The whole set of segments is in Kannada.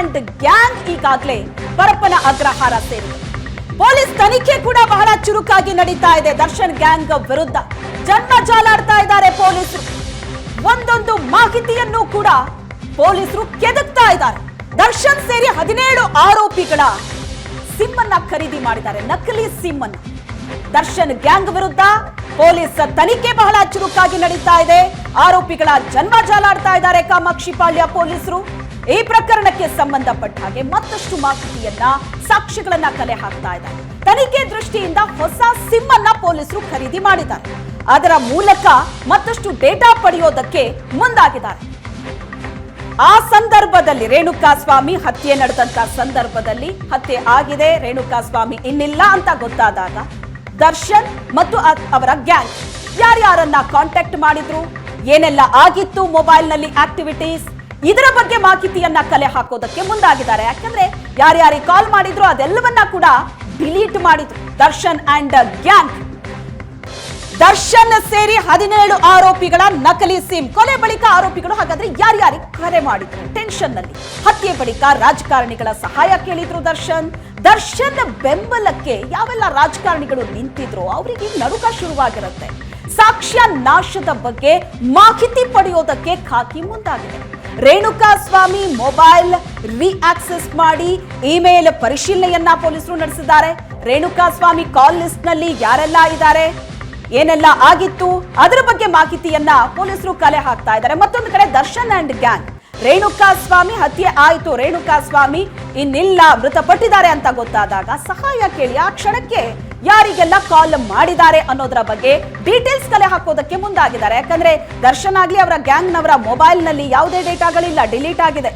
ಅಂಡ್ ಗ್ಯಾಂಗ್ ಈಗಾಗಲೇ ಪರಪ್ಪನ ಅಗ್ರಹಾರ ಸೇರಿದೆ. ಪೊಲೀಸ್ ತನಿಖೆ ಕೂಡ ಬಹಳ ಚುರುಕಾಗಿ ನಡೀತಾ ಇದೆ. ದರ್ಶನ್ ಗ್ಯಾಂಗ್ ವಿರುದ್ಧ ಜನ್ಮ ಜಾಲಾಡ್ತಾ ಇದ್ದಾರೆ ಪೊಲೀಸರು. ಒಂದೊಂದು ಮಾಹಿತಿಯನ್ನು ಕೂಡ ಪೊಲೀಸರು ಕೆದಕ್ತಾ ಇದ್ದಾರೆ. ದರ್ಶನ್ ಸೇರಿ 17 ಆರೋಪಿಗಳ ಸಿಮ್ ಅನ್ನ ಖರೀದಿ ಮಾಡಿದ್ದಾರೆ, ನಕಲಿ ಸಿಮ್ ಅನ್ನ. ದರ್ಶನ್ ಗ್ಯಾಂಗ್ ವಿರುದ್ಧ ಪೊಲೀಸ್ ತನಿಖೆ ಬಹಳ ಚುರುಕಾಗಿ ನಡೀತಾ ಇದೆ. ಆರೋಪಿಗಳ ಜನ್ಮ ಜಾಲಾಡ್ತಾ ಇದ್ದಾರೆ ಕಾಮಾಕ್ಷಿಪಾಳ್ಯ ಪೊಲೀಸರು. ಈ ಪ್ರಕರಣಕ್ಕೆ ಸಂಬಂಧಪಟ್ಟ ಹಾಗೆ ಮತ್ತಷ್ಟು ಮಾಹಿತಿಯನ್ನ, ಸಾಕ್ಷ್ಯಗಳನ್ನ ಕಲೆ ಹಾಕ್ತಾ ಇದ್ದಾರೆ. ತನಿಖೆ ದೃಷ್ಟಿಯಿಂದ ಹೊಸ ಸಿಮ್ ಅನ್ನ ಪೊಲೀಸರು ಖರೀದಿ ಮಾಡಿದ್ದಾರೆ. ಅದರ ಮೂಲಕ ಮತ್ತಷ್ಟು ಡೇಟಾ ಪಡೆಯೋದಕ್ಕೆ ಮುಂದಾಗಿದ್ದಾರೆ. ಆ ಸಂದರ್ಭದಲ್ಲಿ ರೇಣುಕಾಸ್ವಾಮಿ ಹತ್ಯೆ ನಡೆದಂತ ಸಂದರ್ಭದಲ್ಲಿ ಹತ್ಯೆ ಆಗಿದೆ, ರೇಣುಕಾಸ್ವಾಮಿ ಇನ್ನಿಲ್ಲ ಅಂತ ಗೊತ್ತಾದಾಗ ದರ್ಶನ್ ಮತ್ತು ಅವರ ಗ್ಯಾಂಗ್ ಯಾರ್ಯಾರನ್ನ ಕಾಂಟ್ಯಾಕ್ಟ್ ಮಾಡಿದ್ರು, ಏನೆಲ್ಲ ಆಗಿತ್ತು ಮೊಬೈಲ್ ನಲ್ಲಿ ಆಕ್ಟಿವಿಟೀಸ್, ಇದರ ಬಗ್ಗೆ ಮಾಹಿತಿಯನ್ನ ಕಲೆ ಹಾಕೋದಕ್ಕೆ ಮುಂದಾಗಿದ್ದಾರೆ. ಯಾಕಂದ್ರೆ ಯಾರ್ಯಾರಿಗೆ ಕಾಲ್ ಮಾಡಿದ್ರು ಅದೆಲ್ಲವನ್ನ ಕೂಡ ಡಿಲೀಟ್ ಮಾಡಿದ್ರು ದರ್ಶನ್ ಅಂಡ್ ಗ್ಯಾಂಗ್. ದರ್ಶನ್ ಸೇರಿ 17 ಆರೋಪಿಗಳ ನಕಲಿ ಸಿಮ್. ಕೊಲೆ ಬಳಿಕ ಆರೋಪಿಗಳು ಹಾಗಾದ್ರೆ ಯಾರ್ಯಾರಿಗೆ ಕರೆ ಮಾಡಿದ್ರು ಟೆನ್ಷನ್ ನಲ್ಲಿ. ಹತ್ಯೆ ಬಳಿಕ ರಾಜಕಾರಣಿಗಳ ಸಹಾಯ ಕೇಳಿದ್ರು ದರ್ಶನ್ ಬೆಂಬಲಕ್ಕೆ ಯಾವೆಲ್ಲ ರಾಜಕಾರಣಿಗಳು ನಿಂತಿದ್ರು ಅವರಿಗೆ ನಡುಕ ಶುರುವಾಗಿರುತ್ತೆ. ಸಾಕ್ಷ್ಯ ನಾಶದ ಬಗ್ಗೆ ಮಾಹಿತಿ ಪಡೆಯೋದಕ್ಕೆ ಖಾಕಿ ಮುಂದಾಗಿದೆ. ರೇಣುಕಾಸ್ವಾಮಿ ಮೊಬೈಲ್ ರೀಆಕ್ಸೆಸ್ ಮಾಡಿ ಇಮೇಲ್ ಪರಿಶೀಲನೆಯನ್ನ ಪೊಲೀಸರು ನಡೆಸಿದ್ದಾರೆ. ರೇಣುಕಾಸ್ವಾಮಿ ಕಾಲ್ ಲಿಸ್ಟ್ ನಲ್ಲಿ ಯಾರೆಲ್ಲ ಇದ್ದಾರೆ, ಏನೆಲ್ಲ ಆಗಿತ್ತು, ಅದರ ಬಗ್ಗೆ ಮಾಹಿತಿಯನ್ನ ಪೊಲೀಸರು ಕಲೆ ಹಾಕ್ತಾ ಇದ್ದಾರೆ. ಮತ್ತೊಂದು ಕಡೆ ದರ್ಶನ್ ಅಂಡ್ ಗ್ಯಾಂಗ್, ರೇಣುಕಾಸ್ವಾಮಿ ಹತ್ಯೆ ಆಯಿತು, ರೇಣುಕಾಸ್ವಾಮಿ ಇನ್ನಿಲ್ಲ, ಮೃತಪಟ್ಟಿದ್ದಾರೆ ಅಂತ ಗೊತ್ತಾದಾಗ ಸಹಾಯ ಕೇಳಿ ಆ ಕ್ಷಣಕ್ಕೆ ಯಾರಿಗೆಲ್ಲ ಕಾಲ್ ಮಾಡಿದ್ದಾರೆ ಅನ್ನೋದರ ಬಗ್ಗೆ ಡೀಟೇಲ್ಸ್ ಕಲೆ ಹಾಕೋದಕ್ಕೆ ಮುಂದಾಗಿದ್ದಾರೆ. ಯಾಕಂದ್ರೆ ದರ್ಶನ್ ಆಗ್ಲಿ ಅವರ ಗ್ಯಾಂಗ್ ನವರ ಮೊಬೈಲ್ ನಲ್ಲಿ ಯಾವುದೇ ಡೇಟಾಗಳಿಲ್ಲ, ಡಿಲೀಟ್ ಆಗಿದೆ.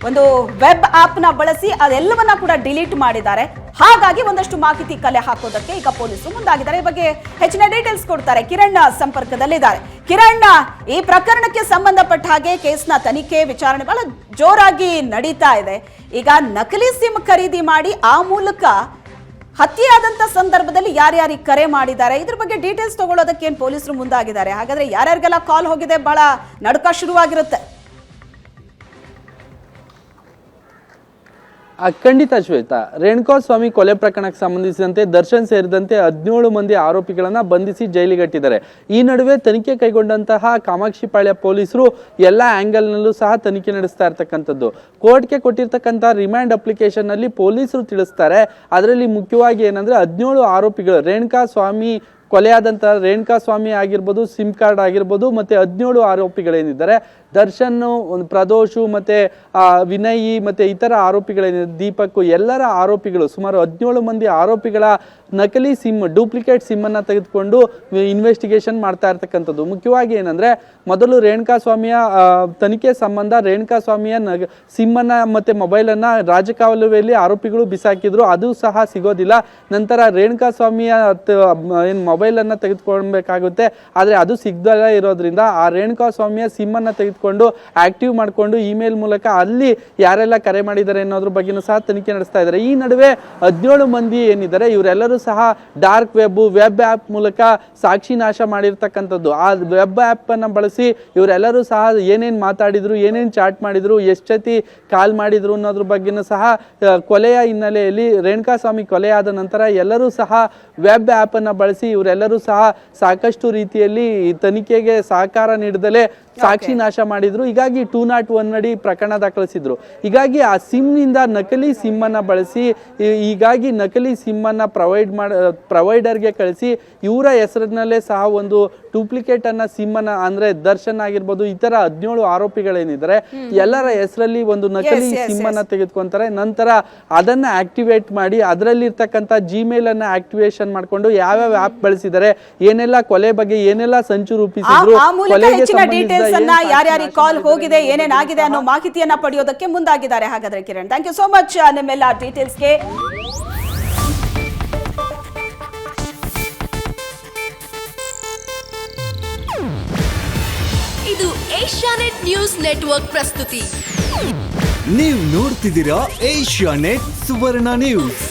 ಒಂದು ವೆಬ್ ಆಪ್ ನ ಬಳಸಿ ಅದೆಲ್ಲವನ್ನ ಕೂಡ ಡಿಲೀಟ್ ಮಾಡಿದ್ದಾರೆ. ಹಾಗಾಗಿ ಒಂದಷ್ಟು ಮಾಹಿತಿ ಕಲೆ ಹಾಕೋದಕ್ಕೆ ಈಗ ಪೊಲೀಸರು ಮುಂದಾಗಿದ್ದಾರೆ. ಈ ಬಗ್ಗೆ ಹೆಚ್ಚಿನ ಡೀಟೇಲ್ಸ್ ಕೊಡ್ತಾರೆ. ಕಿರಣ್ ಸಂಪರ್ಕದಲ್ಲಿದ್ದಾರೆ. ಕಿರಣ್, ಈ ಪ್ರಕರಣಕ್ಕೆ ಸಂಬಂಧಪಟ್ಟ ಹಾಗೆ ಕೇಸ್ನ ತನಿಖೆ ವಿಚಾರಣೆ ಬಹಳ ಜೋರಾಗಿ ನಡೀತಾ ಇದೆ. ಈಗ ನಕಲಿ ಸಿಮ್ ಖರೀದಿ ಮಾಡಿ ಆ ಮೂಲಕ ಹತ್ಯೆಯಾದಂತ ಸಂದರ್ಭದಲ್ಲಿ ಯಾರ್ಯಾರಿಗೆ ಕರೆ ಮಾಡಿದ್ದಾರೆ, ಇದ್ರ ಬಗ್ಗೆ ಡೀಟೇಲ್ಸ್ ತಗೊಳ್ಳೋದಕ್ಕೆ ಏನ್ ಪೊಲೀಸರು ಮುಂದಾಗಿದ್ದಾರೆ? ಹಾಗಾದ್ರೆ ಯಾರ್ಯಾರಿಗೆಲ್ಲ ಕಾಲ್ ಹೋಗಿದೆ ಬಹಳ ನಡುಕ ಶುರುವಾಗಿರುತ್ತೆ. ಖಂಡಿತ ಶ್ವೇತಾ, ರೇಣುಕಾಸ್ವಾಮಿ ಕೊಲೆ ಪ್ರಕರಣಕ್ಕೆ ಸಂಬಂಧಿಸಿದಂತೆ ದರ್ಶನ್ ಸೇರಿದಂತೆ 17 ಮಂದಿ ಆರೋಪಿಗಳನ್ನ ಬಂಧಿಸಿ ಜೈಲಿಗಟ್ಟಿದ್ದಾರೆ. ಈ ನಡುವೆ ತನಿಖೆ ಕೈಗೊಂಡಂತಹ ಕಾಮಾಕ್ಷಿಪಾಳ್ಯ ಪೊಲೀಸರು ಎಲ್ಲ ಆಂಗಲ್ನಲ್ಲೂ ಸಹ ತನಿಖೆ ನಡೆಸ್ತಾ ಇರ್ತಕ್ಕಂಥದ್ದು. ಕೋರ್ಟ್ಗೆ ಕೊಟ್ಟಿರ್ತಕ್ಕಂಥ ರಿಮ್ಯಾಂಡ್ ಅಪ್ಲಿಕೇಶನ್ ನಲ್ಲಿ ಪೊಲೀಸರು ತಿಳಿಸ್ತಾರೆ. ಅದರಲ್ಲಿ ಮುಖ್ಯವಾಗಿ ಏನಂದ್ರೆ 17 ಆರೋಪಿಗಳು ರೇಣುಕಾಸ್ವಾಮಿ ಕೊಲೆಯಾದಂಥ ರೇಣುಕಾಸ್ವಾಮಿ ಆಗಿರ್ಬೋದು, ಸಿಮ್ ಕಾರ್ಡ್ ಆಗಿರ್ಬೋದು, ಮತ್ತೆ 17 ಆರೋಪಿಗಳೇನಿದ್ದಾರೆ, ದರ್ಶನ್, ಪ್ರದೋಷು, ಮತ್ತೆ ವಿನಯ್, ಮತ್ತೆ ಇತರ ಆರೋಪಿಗಳೇನಿದೆ, ದೀಪಕ್, ಎಲ್ಲರ ಆರೋಪಿಗಳು ಸುಮಾರು 17 ಮಂದಿ ಆರೋಪಿಗಳ ನಕಲಿ ಸಿಮ್, ಡೂಪ್ಲಿಕೇಟ್ ಸಿಮ್ ಅನ್ನ ತೆಗೆದುಕೊಂಡು ಇನ್ವೆಸ್ಟಿಗೇಷನ್ ಮಾಡ್ತಾ ಇರ್ತಕ್ಕಂಥದ್ದು. ಮುಖ್ಯವಾಗಿ ಏನಂದ್ರೆ ಮೊದಲು ರೇಣುಕಾಸ್ವಾಮಿಯ ತನಿಖೆ ಸಂಬಂಧ ರೇಣುಕಾಸ್ವಾಮಿಯ ಸಿಮ್ ಅನ್ನ ಮತ್ತೆ ಮೊಬೈಲ್ ಅನ್ನ ರಾಜಕಾಲುವೆಯಲ್ಲಿ ಆರೋಪಿಗಳು ಬಿಸಾಕಿದ್ರು, ಅದು ಸಹ ಸಿಗೋದಿಲ್ಲ. ನಂತರ ರೇಣುಕಾಸ್ವಾಮಿಯ ಏನ್ ಮೊಬೈಲ್ ಅನ್ನ ತೆಗೆದುಕೊಳ್ಬೇಕಾಗುತ್ತೆ, ಆದ್ರೆ ಅದು ಸಿಗದಲ್ಲ ಇರೋದ್ರಿಂದ ಆ ರೇಣುಕಾಸ್ವಾಮಿಯ ಸಿಮ್ ಅನ್ನ ತೆಗೆದುಕೊಂಡು ಆಕ್ಟಿವ್ ಮಾಡಿಕೊಂಡು ಇಮೇಲ್ ಮೂಲಕ ಅಲ್ಲಿ ಯಾರೆಲ್ಲ ಕರೆ ಮಾಡಿದ್ದಾರೆ ಅನ್ನೋದ್ರ ಬಗ್ಗೆನೂ ಸಹ ತನಿಖೆ ನಡೆಸ್ತಾ ಇದ್ದಾರೆ. ಈ ನಡುವೆ 17 ಮಂದಿ ಏನಿದ್ದಾರೆ ಇವರೆಲ್ಲರೂ ಸಹ ಡಾರ್ಕ್ ವೆಬ್ ಆಪ್ ಮೂಲಕ ಸಾಕ್ಷಿ ನಾಶ ಮಾಡಿರ್ತಕ್ಕಂಥದ್ದು. ಆ ವೆಬ್ ಆಪ್ ಅನ್ನ ಬಳಸಿ ಇವರೆಲ್ಲರೂ ಸಹ ಏನೇನ್ ಮಾತಾಡಿದ್ರು, ಏನೇನ್ ಚಾಟ್ ಮಾಡಿದ್ರು, ಎಷ್ಟೊತ್ತಿ ಕಾಲ್ ಮಾಡಿದ್ರು ಅನ್ನೋದ್ರ ಬಗ್ಗೆನೂ ಸಹ ಕೊಲೆಯ ಹಿನ್ನೆಲೆಯಲ್ಲಿ ರೇಣುಕಾಸ್ವಾಮಿ ಕೊಲೆಯಾದ ನಂತರ ಎಲ್ಲರೂ ಸಹ ವೆಬ್ ಆಪ್ ಅನ್ನ ಬಳಸಿ ಇವರೆಲ್ಲರೂ ಸಹ ಸಾಕಷ್ಟು ರೀತಿಯಲ್ಲಿ ತನಿಖೆಗೆ ಸಹಕಾರ ನೀಡದಲೇ ಸಾಕ್ಷಿ ನಾಶ ಮಾಡಿದ್ರು. ಹೀಗಾಗಿ 201 ಅಡಿ ಪ್ರಕರಣ ದಾಖಲಿಸಿದ್ರು. ಹೀಗಾಗಿ ಆ ಸಿಮ್ ನಿಂದ ನಕಲಿ ಸಿಮ್ ಅನ್ನ ಬಳಸಿ ಹೀಗಾಗಿ ನಕಲಿ ಸಿಮ್ ಅನ್ನ ಪ್ರೊವೈಡರ್ಗೆ ಕಳಿಸಿ ಇವರ ಹೆಸರಿನಲ್ಲೇ ಸಹ ಒಂದು ಡೂಪ್ಲಿಕೇಟ್ ಅನ್ನ ಸಿಮ್ ಅನ್ನ ಅಂದ್ರೆ ದರ್ಶನ್ ಆಗಿರ್ಬೋದು, ಇತರ 17 ಆರೋಪಿಗಳೇನಿದ್ದಾರೆ ಎಲ್ಲರ ಹೆಸರಲ್ಲಿ ಒಂದು ನಕಲಿ ಸಿಮ್ ಅನ್ನ ತೆಗೆದುಕೊಂತಾರೆ. ನಂತರ ಅದನ್ನ ಆಕ್ಟಿವೇಟ್ ಮಾಡಿ ಅದರಲ್ಲಿ ಇರ್ತಕ್ಕಂಥ ಜಿಮೇಲ್ ಅನ್ನ ಆಕ್ಟಿವೇಶನ್ ಮಾಡ್ಕೊಂಡು ಯಾವ್ಯಾವ ಆಪ್ ಬಳಸಿದ್ದಾರೆ, ಏನೆಲ್ಲ ಕೊಲೆ ಬಗ್ಗೆ ಏನೆಲ್ಲ ಸಂಚು ರೂಪಿಸಿದ್ರು, ಕೊಲೆಗೆ ಯಾರ್ಯಾರಿಗೆ ಕಾಲ್ ಹೋಗಿದೆ, ಏನೇನಾಗಿದೆ ಅನ್ನೋ ಮಾಹಿತಿಯನ್ನ ಪಡೆಯೋದಕ್ಕೆ ಮುಂದಾಗಿದ್ದಾರೆ. ಹಾಗಾದ್ರೆ Kiran, thank you so much ನಿಮ್ಮೆಲ್ಲ ಡೀಟೇಲ್ಸ್ಗೆ. ಇದು ಏಷ್ಯಾನೆಟ್ ನ್ಯೂಸ್ ನೆಟ್ವರ್ಕ್ ಪ್ರಸ್ತುತಿ. ನೀವು ನೋಡ್ತಿದ್ದೀರಾ ಏಷ್ಯಾನೆಟ್ ಸುವರ್ಣ ನ್ಯೂಸ್.